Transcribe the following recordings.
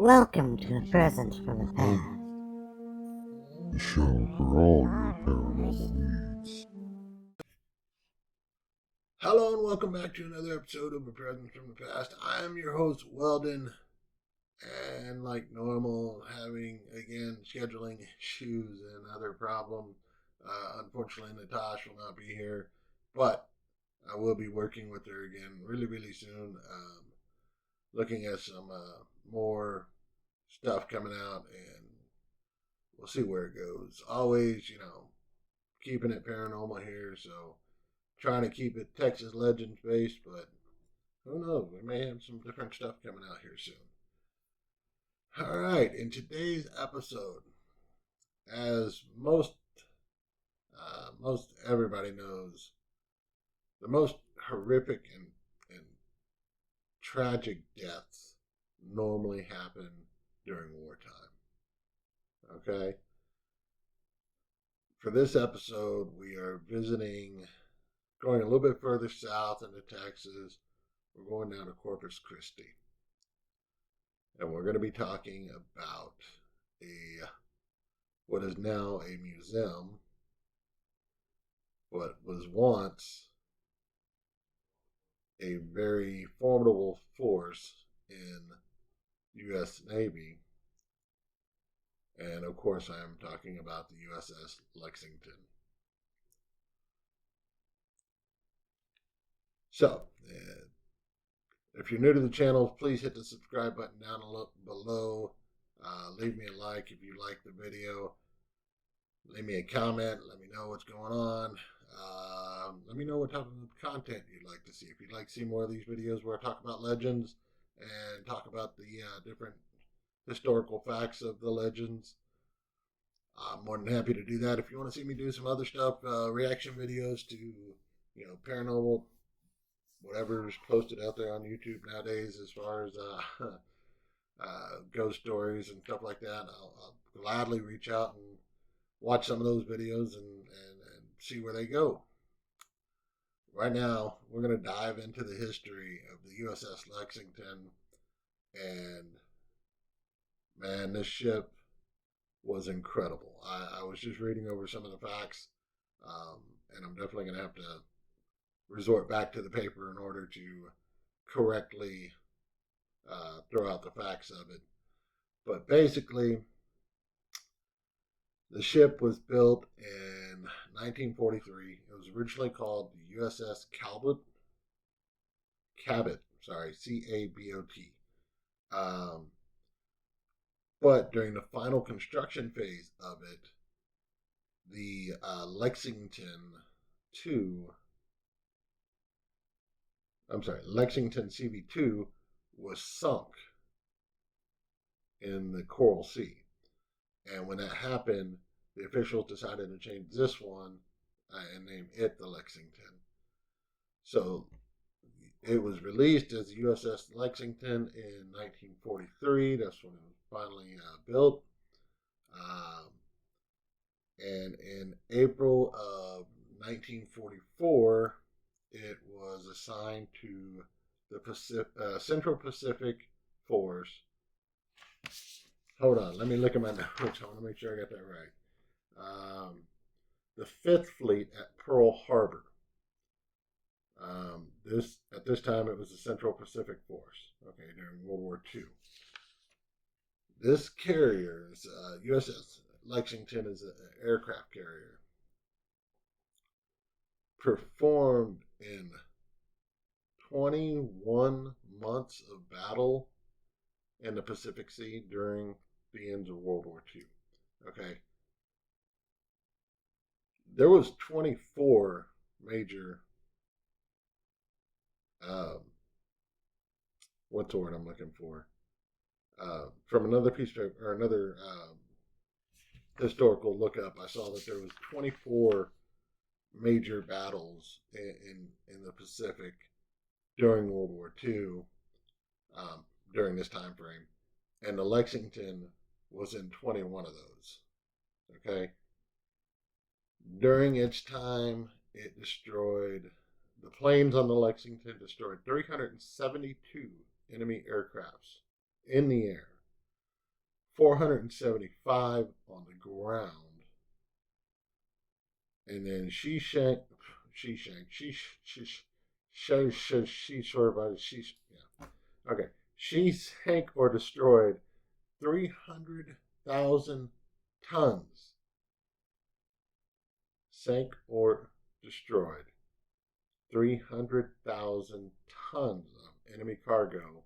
Welcome to a present from the past. The show for all your paranormal needs. Hello and welcome back to another episode of A Present from the Past. I am your host, Weldon, and like normal, having, again, scheduling issues and other problems. Unfortunately, Natasha will not be here, but I will be working with her again really soon, looking at some more stuff coming out, and we'll see where it goes. Always, keeping it paranormal here, so trying to keep it Texas Legends based, but who knows? We may have some different stuff coming out here soon. All right, in today's episode, as most everybody knows, the most horrific and tragic deaths normally happen during wartime. Okay? For this episode, we are going a little bit further south into Texas. We're going down to Corpus Christi. And we're going to be talking about what is now a museum, what was once a very formidable force in U.S. Navy. And of course, I am talking about the USS Lexington. So, if you're new to the channel, please hit the subscribe button down below. Leave me a like if you like the video. Leave me a comment. Let me know what's going on. Let me know what type of content you'd like to see. If you'd like to see more of these videos where I talk about legends and talk about the different historical facts of the legends, I'm more than happy to do that. If you want to see me do some other stuff, reaction videos to, paranormal, whatever's posted out there on YouTube nowadays as far as ghost stories and stuff like that, I'll gladly reach out and watch some of those videos and see where they go. Right now, we're going to dive into the history of the USS Lexington, and man, this ship was incredible. I was just reading over some of the facts, and I'm definitely going to have to resort back to the paper in order to correctly throw out the facts of it. But basically, the ship was built in 1943. It was originally called the USS Cabot, C-A-B-O-T. But during the final construction phase of it, the Lexington CV2 was sunk in the Coral Sea. And when that happened, the officials decided to change this one and name it the Lexington. So it was released as the USS Lexington in 1943. That's when it was finally built. And in April of 1944, it was assigned to the Central Pacific Force. Hold on, let me look at my notes. I want to make sure I got that right. The 5th Fleet at Pearl Harbor. At this time, it was the Central Pacific Force. Okay, during World War II. This carrier, USS Lexington, is an aircraft carrier. Performed in 21 months of battle in the Pacific Sea during the end of World War II. Okay. There was 24 major, what's the word I'm looking for? From another piece of, or another historical lookup, I saw that there was 24 major battles in the Pacific during World War II, during this time frame, and the Lexington was in 21 of those. Okay. During its time, it destroyed, the planes on the Lexington destroyed 372 enemy aircrafts in the air. 475 on the ground. And then she sort of, yeah. Okay. She sank or destroyed 300,000 tons. Sank or destroyed 300,000 tons of enemy cargo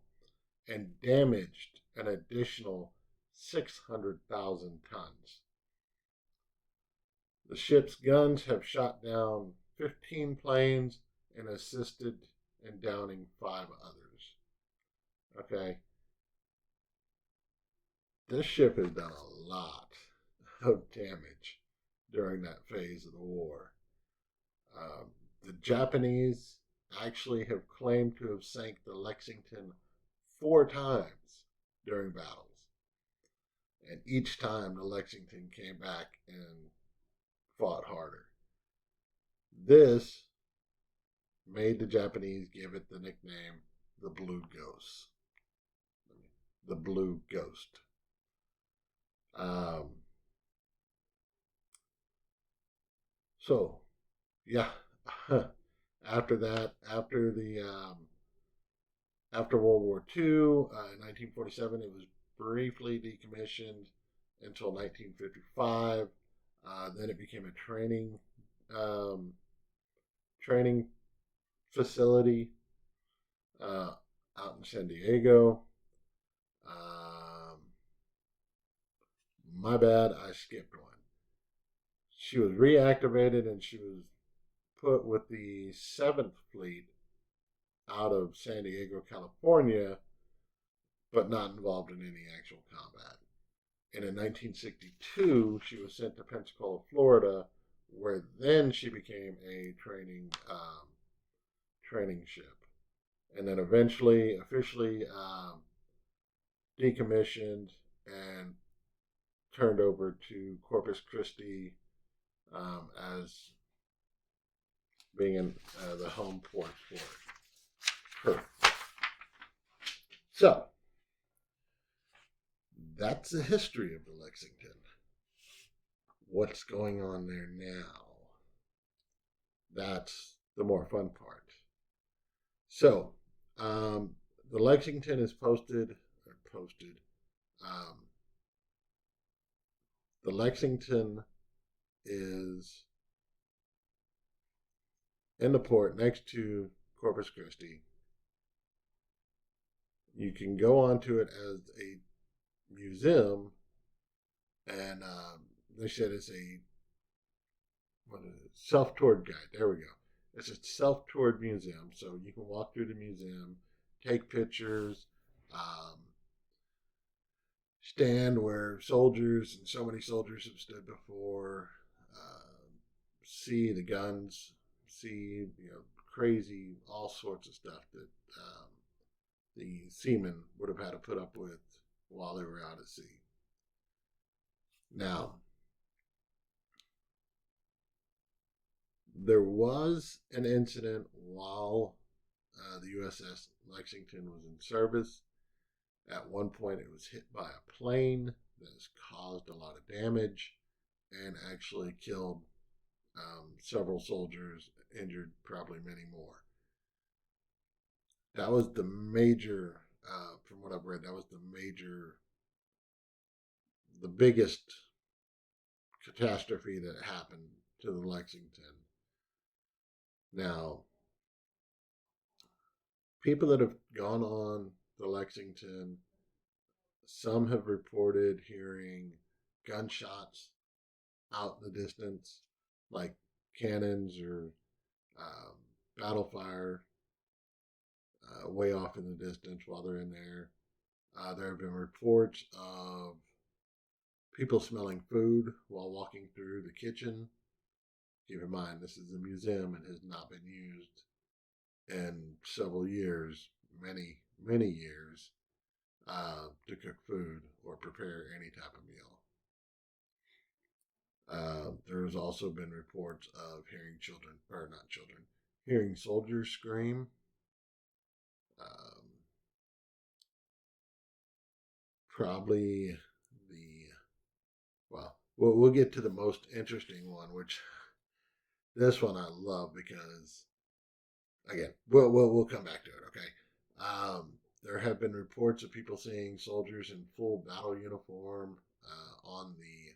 and damaged an additional 600,000 tons. The ship's guns have shot down 15 planes and assisted in downing 5 others. Okay. This ship has done a lot of damage during that phase of the war. The Japanese actually have claimed to have sank the Lexington 4 times during battles. And each time the Lexington came back and fought harder. This made the Japanese give it the nickname the Blue Ghost. The Blue Ghost. So, yeah. After that, after World War II, in 1947, it was briefly decommissioned until 1955. Then it became a training facility out in San Diego. My bad, I skipped one. She was reactivated and she was put with the 7th Fleet out of San Diego, California, but not involved in any actual combat. And in 1962, she was sent to Pensacola, Florida, where then she became a training ship. And then eventually, officially decommissioned and turned over to Corpus Christi as being the home port for her. So, that's the history of the Lexington. What's going on there now? That's the more fun part. So, the Lexington is posted. The Lexington is in the port next to Corpus Christi. You can go onto it as a museum, and they said it's a self-toured guide. There we go. It's a self-toured museum, so you can walk through the museum, take pictures, stand where soldiers and so many soldiers have stood before, see the guns, see crazy all sorts of stuff that the seamen would have had to put up with while they were out at sea. Now, there was an incident while the USS Lexington was in service. At one point, it was hit by a plane that has caused a lot of damage and actually killed several soldiers, injured probably many more. That was the major, from what I've read, that was the biggest catastrophe that happened to the Lexington. Now, people that have gone on the Lexington, some have reported hearing gunshots out in the distance, like cannons or battle fire way off in the distance while they're in there. There have been reports of people smelling food while walking through the kitchen. Keep in mind, this is a museum and has not been used in several years, many years, to cook food or prepare any type of meal. There's also been reports of hearing hearing soldiers scream. Probably we'll get to the most interesting one, which this one I love because again, we'll come back to it. Okay. There have been reports of people seeing soldiers in full battle uniform on the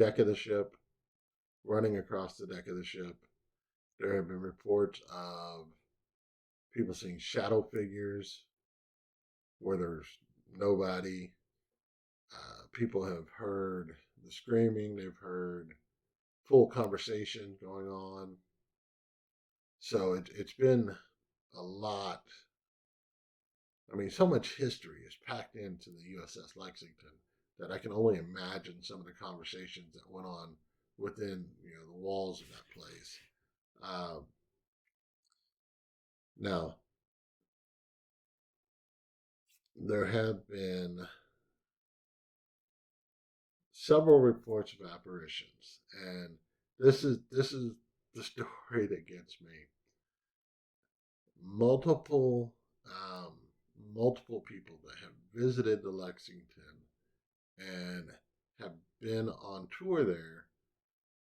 deck of the ship, running across the deck of the ship. There have been reports of people seeing shadow figures where there's nobody. People have heard the screaming, they've heard full conversation going on. So it's been a lot. I mean, so much history is packed into the USS Lexington that I can only imagine some of the conversations that went on within the walls of that place. Uh, Now, there have been several reports of apparitions, and this is the story that gets me. Multiple um, multiple people that have visited the Lexington and have been on tour there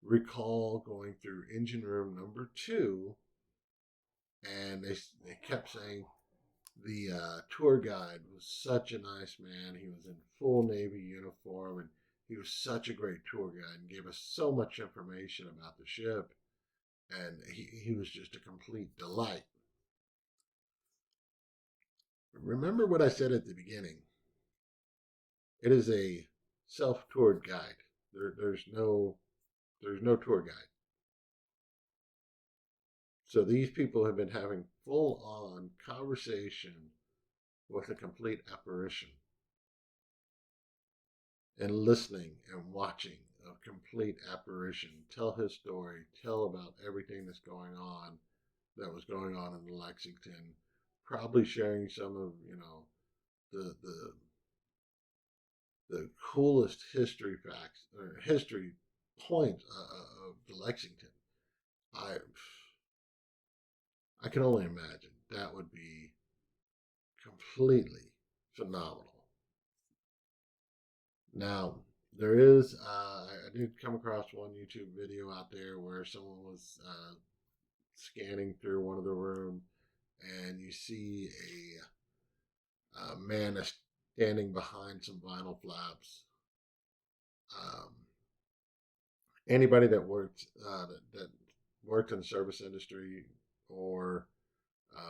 recall going through engine room number 2, and they kept saying the tour guide was such a nice man. He was in full Navy uniform, and he was such a great tour guide and gave us so much information about the ship. And he was just a complete delight. Remember what I said at the beginning. It is a self-toured guide. There's no tour guide. So these people have been having full-on conversation with a complete apparition and listening and watching a complete apparition tell his story, tell about everything that's going on, that was going on in the Lexington, probably sharing some of the the coolest history facts or history points of the Lexington. I I can only imagine that would be completely phenomenal. Now, there is, I did come across one YouTube video out there where someone was scanning through one of the room, and you see a man standing behind some vinyl flaps. Um, Anybody that that worked in the service industry or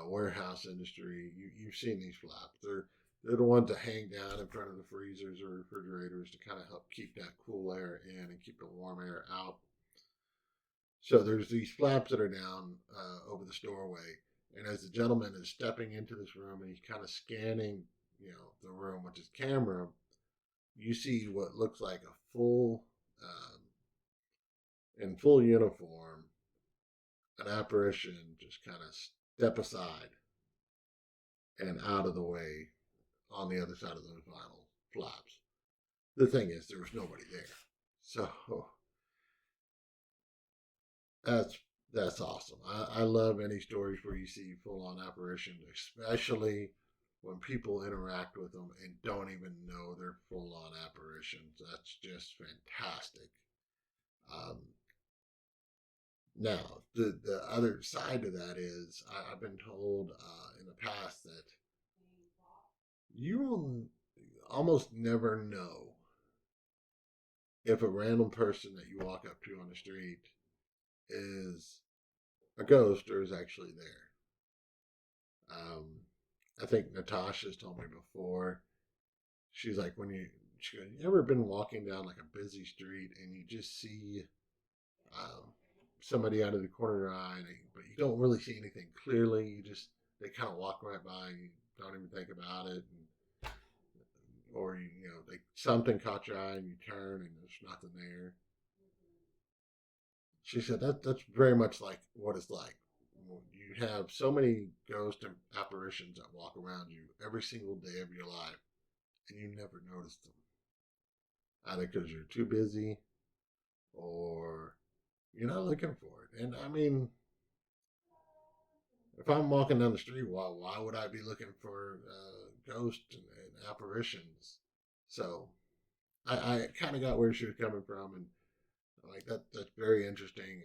warehouse industry, you've seen these flaps. They're the ones that hang down in front of the freezers or refrigerators to kind of help keep that cool air in and keep the warm air out. So there's these flaps that are down over the doorway, and as the gentleman is stepping into this room and he's kind of scanning, the room with his camera, you see what looks like a in full uniform, an apparition just kind of step aside and out of the way on the other side of those vinyl flaps. The thing is, there was nobody there, so that's that's awesome. I love any stories where you see full on apparitions, especially when people interact with them and don't even know they're full on apparitions. That's just fantastic. Um, Now, the other side to that is I've been told in the past that you will almost never know if a random person that you walk up to on the street is a ghost or is actually there. I think Natasha's told me before. She's like, she goes, you ever been walking down like a busy street and you just see um, somebody out of the corner of your eye, but you don't really see anything clearly. They kind of walk right by and you don't even think about it, or something caught your eye and you turn and there's nothing there. She said that's very much like what it's like. You have so many ghost apparitions that walk around you every single day of your life, and you never notice them, either because you're too busy or you're not looking for it. And I mean, if I'm walking down the street, why would I be looking for ghosts and apparitions? So I kind of got where she was coming from, and like that's very interesting.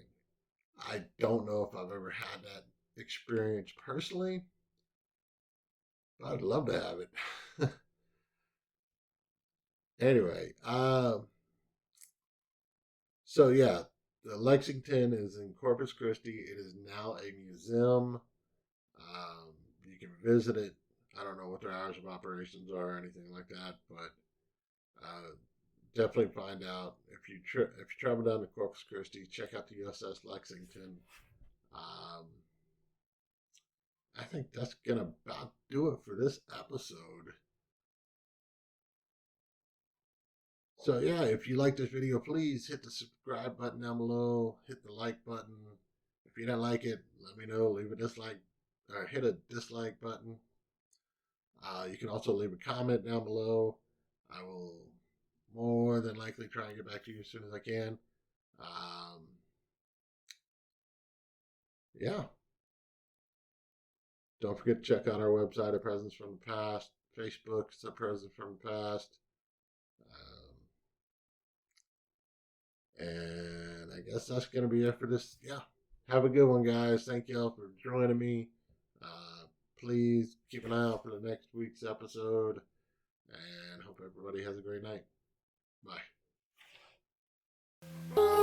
I don't know if I've ever had that experience personally, but I'd love to have it. Anyway, so yeah, the Lexington is in Corpus Christi. It is now a museum. You can visit it. I don't know what their hours of operations are or anything like that, but uh, definitely find out if you travel down to Corpus Christi, check out the USS Lexington. Um, I think that's gonna about do it for this episode. So yeah, if you like this video, please hit the subscribe button down below. Hit the like button. If you don't like it, let me know. Leave a dislike or hit a dislike button. You can also leave a comment down below. I will more than likely try and get back to you as soon as I can. Um, yeah. Don't forget to check out our website, A Presence from the Past. Facebook, it's A Presence from the Past. And I guess that's going to be it for this. Yeah. Have a good one, guys. Thank y'all for joining me. Uh, please keep an eye out for the next week's episode. And hope everybody has a great night. Bye.